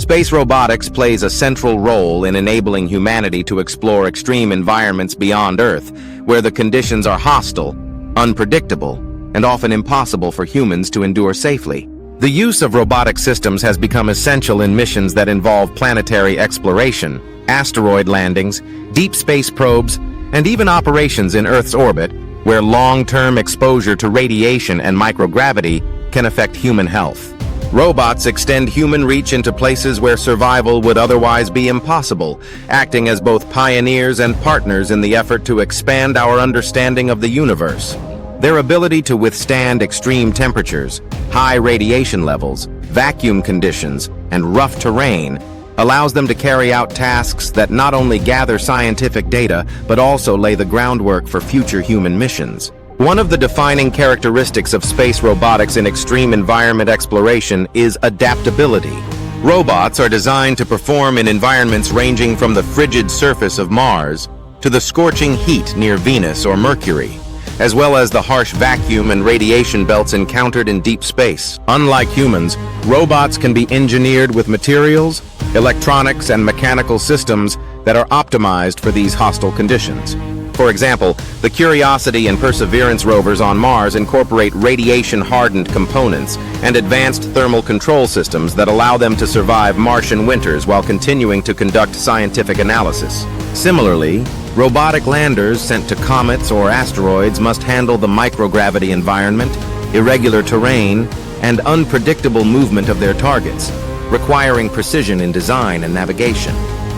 Space robotics plays a central role in enabling humanity to explore extreme environments beyond Earth, where the conditions are hostile, unpredictable, and often impossible for humans to endure safely. The use of robotic systems has become essential in missions that involve planetary exploration, asteroid landings, deep space probes, and even operations in Earth's orbit, where long-term exposure to radiation and microgravity can affect human health. Robots extend human reach into places where survival would otherwise be impossible, acting as both pioneers and partners in the effort to expand our understanding of the universe. Their ability to withstand extreme temperatures, high radiation levels, vacuum conditions, and rough terrain allows them to carry out tasks that not only gather scientific data, but also lay the groundwork for future human missions. One of the defining characteristics of space robotics in extreme environment exploration is adaptability. Robots are designed to perform in environments ranging from the frigid surface of Mars to the scorching heat near Venus or Mercury, as well as the harsh vacuum and radiation belts encountered in deep space. Unlike humans, robots can be engineered with materials, electronics, and mechanical systems that are optimized for these hostile conditions. For example, the Curiosity and Perseverance rovers on Mars incorporate radiation-hardened components and advanced thermal control systems that allow them to survive Martian winters while continuing to conduct scientific analysis. Similarly, robotic landers sent to comets or asteroids must handle the microgravity environment, irregular terrain, and unpredictable movement of their targets, requiring precision in design and navigation.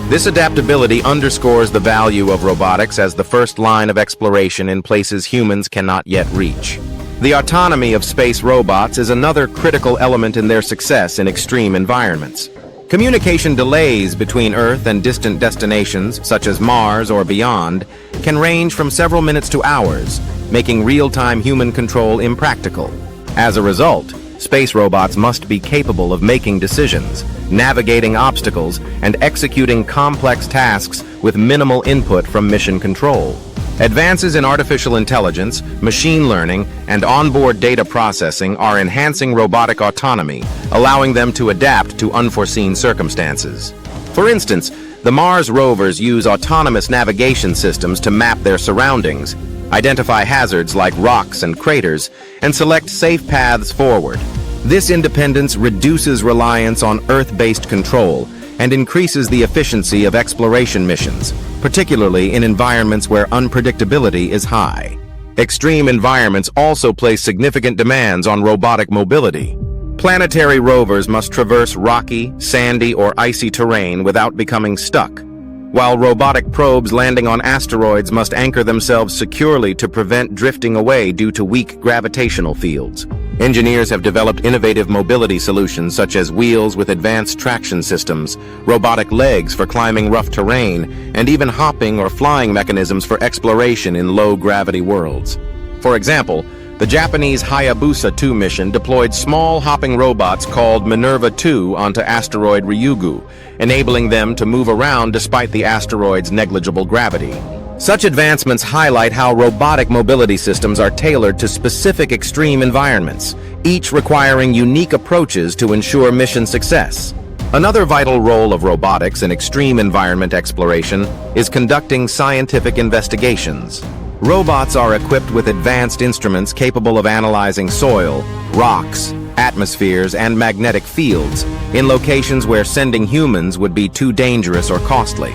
This adaptability underscores the value of robotics as the first line of exploration in places humans cannot yet reach. The autonomy of space robots is another critical element in their success in extreme environments. Communication delays between Earth and distant destinations, such as Mars or beyond, can range from several minutes to hours, making real-time human control impractical. As a result, space robots must be capable of making decisions, navigating obstacles, and executing complex tasks with minimal input from mission control. Advances in artificial intelligence, machine learning, and onboard data processing are enhancing robotic autonomy, allowing them to adapt to unforeseen circumstances. For instance, the Mars rovers use autonomous navigation systems to map their surroundings, identify hazards like rocks and craters, and select safe paths forward. This independence reduces reliance on Earth-based control and increases the efficiency of exploration missions, particularly in environments where unpredictability is high. Extreme environments also place significant demands on robotic mobility. Planetary rovers must traverse rocky, sandy, or icy terrain without becoming stuck, while robotic probes landing on asteroids must anchor themselves securely to prevent drifting away due to weak gravitational fields. Engineers have developed innovative mobility solutions such as wheels with advanced traction systems, robotic legs for climbing rough terrain, and even hopping or flying mechanisms for exploration in low-gravity worlds. For example, the Japanese Hayabusa 2 mission deployed small hopping robots called Minerva 2 onto asteroid Ryugu, enabling them to move around despite the asteroid's negligible gravity. Such advancements highlight how robotic mobility systems are tailored to specific extreme environments, each requiring unique approaches to ensure mission success. Another vital role of robotics in extreme environment exploration is conducting scientific investigations. Robots are equipped with advanced instruments capable of analyzing soil, rocks, atmospheres, and magnetic fields in locations where sending humans would be too dangerous or costly.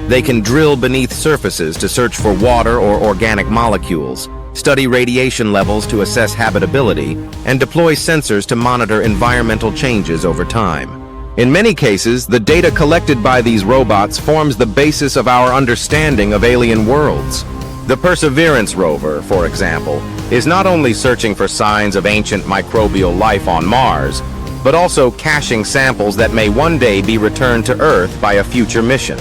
They can drill beneath surfaces to search for water or organic molecules, study radiation levels to assess habitability, and deploy sensors to monitor environmental changes over time. In many cases, the data collected by these robots forms the basis of our understanding of alien worlds. The Perseverance rover, for example, is not only searching for signs of ancient microbial life on Mars, but also caching samples that may one day be returned to Earth by a future mission.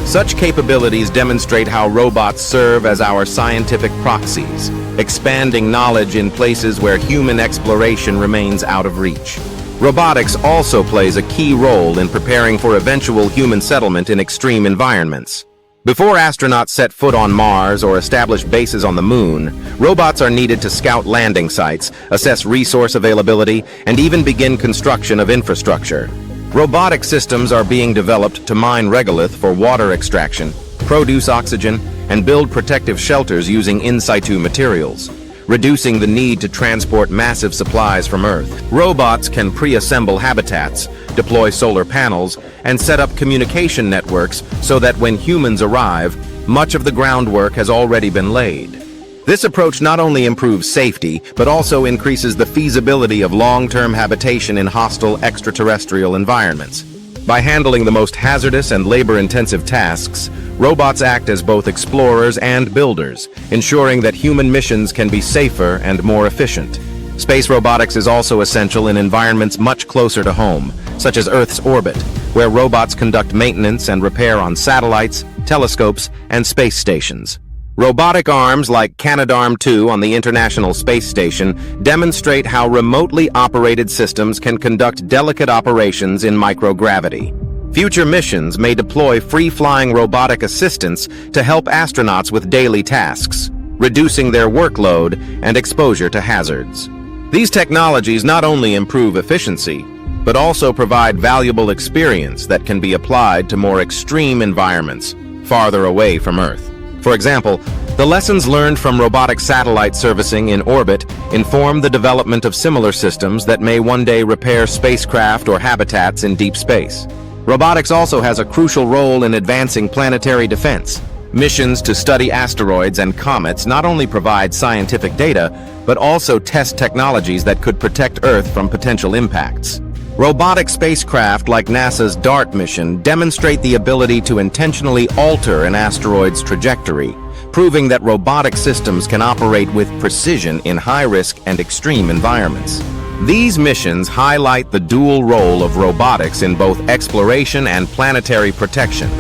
Such capabilities demonstrate how robots serve as our scientific proxies, expanding knowledge in places where human exploration remains out of reach. Robotics also plays a key role in preparing for eventual human settlement in extreme environments. Before astronauts set foot on Mars or establish bases on the Moon, robots are needed to scout landing sites, assess resource availability, and even begin construction of infrastructure. Robotic systems are being developed to mine regolith for water extraction, produce oxygen, and build protective shelters using in situ materials, reducing the need to transport massive supplies from Earth. Robots can pre-assemble habitats, deploy solar panels, and set up communication networks so that when humans arrive, much of the groundwork has already been laid. This approach not only improves safety, but also increases the feasibility of long-term habitation in hostile extraterrestrial environments. By handling the most hazardous and labor-intensive tasks, robots act as both explorers and builders, ensuring that human missions can be safer and more efficient. Space robotics is also essential in environments much closer to home, such as Earth's orbit, where robots conduct maintenance and repair on satellites, telescopes, and space stations. Robotic arms like Canadarm2 on the International Space Station demonstrate how remotely operated systems can conduct delicate operations in microgravity. Future missions may deploy free-flying robotic assistants to help astronauts with daily tasks, reducing their workload and exposure to hazards. These technologies not only improve efficiency, but also provide valuable experience that can be applied to more extreme environments, farther away from Earth. For example, the lessons learned from robotic satellite servicing in orbit inform the development of similar systems that may one day repair spacecraft or habitats in deep space. Robotics also has a crucial role in advancing planetary defense. Missions to study asteroids and comets not only provide scientific data, but also test technologies that could protect Earth from potential impacts. Robotic spacecraft like NASA's DART mission demonstrate the ability to intentionally alter an asteroid's trajectory, proving that robotic systems can operate with precision in high-risk and extreme environments. These missions highlight the dual role of robotics in both exploration and planetary protection,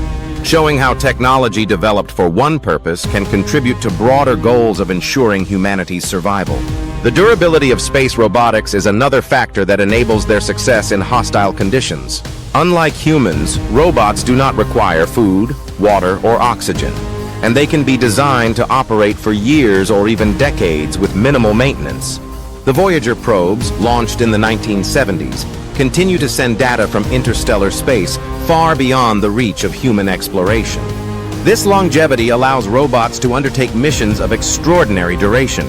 showing how technology developed for one purpose can contribute to broader goals of ensuring humanity's survival. The durability of space robotics is another factor that enables their success in hostile conditions. Unlike humans, robots do not require food, water, or oxygen, and they can be designed to operate for years or even decades with minimal maintenance. The Voyager probes, launched in the 1970s, continue to send data from interstellar space far beyond the reach of human exploration. This longevity allows robots to undertake missions of extraordinary duration,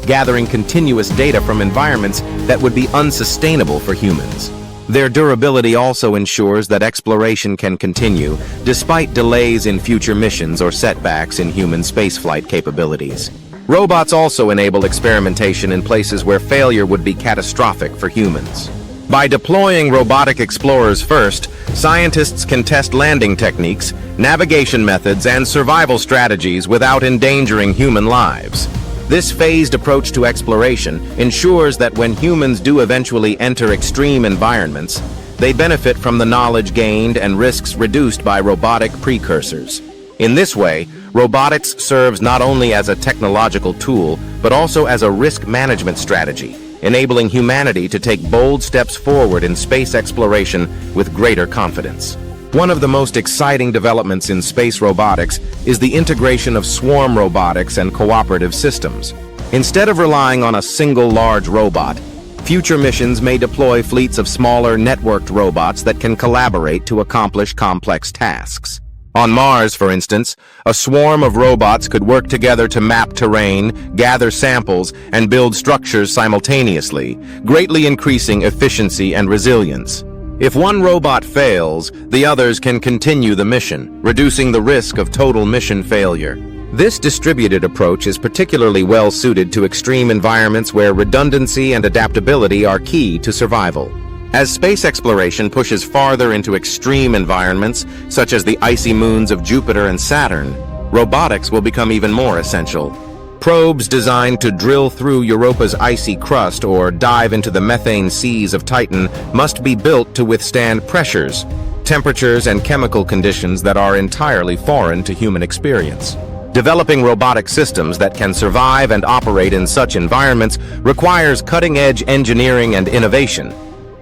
gathering continuous data from environments that would be unsustainable for humans. Their durability also ensures that exploration can continue, despite delays in future missions or setbacks in human spaceflight capabilities. Robots also enable experimentation in places where failure would be catastrophic for humans. By deploying robotic explorers first, scientists can test landing techniques, navigation methods, and survival strategies without endangering human lives. This phased approach to exploration ensures that when humans do eventually enter extreme environments, they benefit from the knowledge gained and risks reduced by robotic precursors. In this way, robotics serves not only as a technological tool, but also as a risk management strategy, enabling humanity to take bold steps forward in space exploration with greater confidence. One of the most exciting developments in space robotics is the integration of swarm robotics and cooperative systems. Instead of relying on a single large robot, future missions may deploy fleets of smaller, networked robots that can collaborate to accomplish complex tasks. On Mars, for instance, a swarm of robots could work together to map terrain, gather samples, and build structures simultaneously, greatly increasing efficiency and resilience. If one robot fails, the others can continue the mission, reducing the risk of total mission failure. This distributed approach is particularly well suited to extreme environments where redundancy and adaptability are key to survival. As space exploration pushes farther into extreme environments, such as the icy moons of Jupiter and Saturn, robotics will become even more essential. Probes designed to drill through Europa's icy crust or dive into the methane seas of Titan must be built to withstand pressures, temperatures, and chemical conditions that are entirely foreign to human experience. Developing robotic systems that can survive and operate in such environments requires cutting-edge engineering and innovation.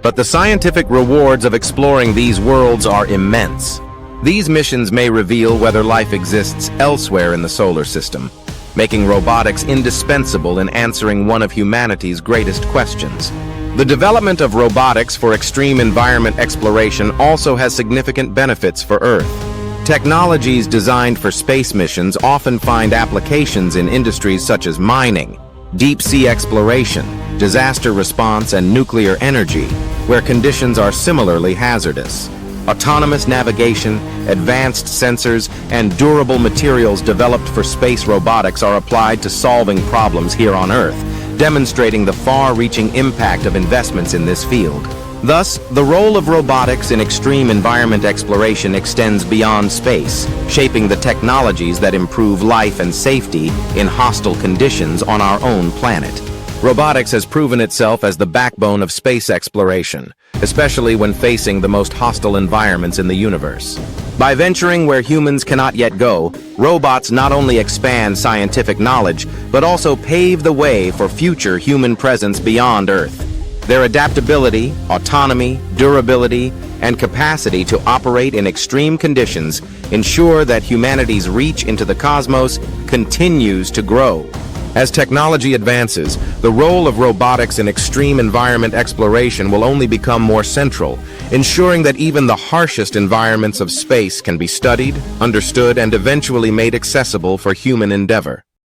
But the scientific rewards of exploring these worlds are immense. These missions may reveal whether life exists elsewhere in the solar system, making robotics indispensable in answering one of humanity's greatest questions. The development of robotics for extreme environment exploration also has significant benefits for Earth. Technologies designed for space missions often find applications in industries such as mining, deep-sea exploration, disaster response, and nuclear energy, where conditions are similarly hazardous. Autonomous navigation, advanced sensors, and durable materials developed for space robotics are applied to solving problems here on Earth, demonstrating the far-reaching impact of investments in this field. Thus, the role of robotics in extreme environment exploration extends beyond space, shaping the technologies that improve life and safety in hostile conditions on our own planet. Robotics has proven itself as the backbone of space exploration, especially when facing the most hostile environments in the universe. By venturing where humans cannot yet go, robots not only expand scientific knowledge, but also pave the way for future human presence beyond Earth. Their adaptability, autonomy, durability, and capacity to operate in extreme conditions ensure that humanity's reach into the cosmos continues to grow. As technology advances, the role of robotics in extreme environment exploration will only become more central, ensuring that even the harshest environments of space can be studied, understood, and eventually made accessible for human endeavor.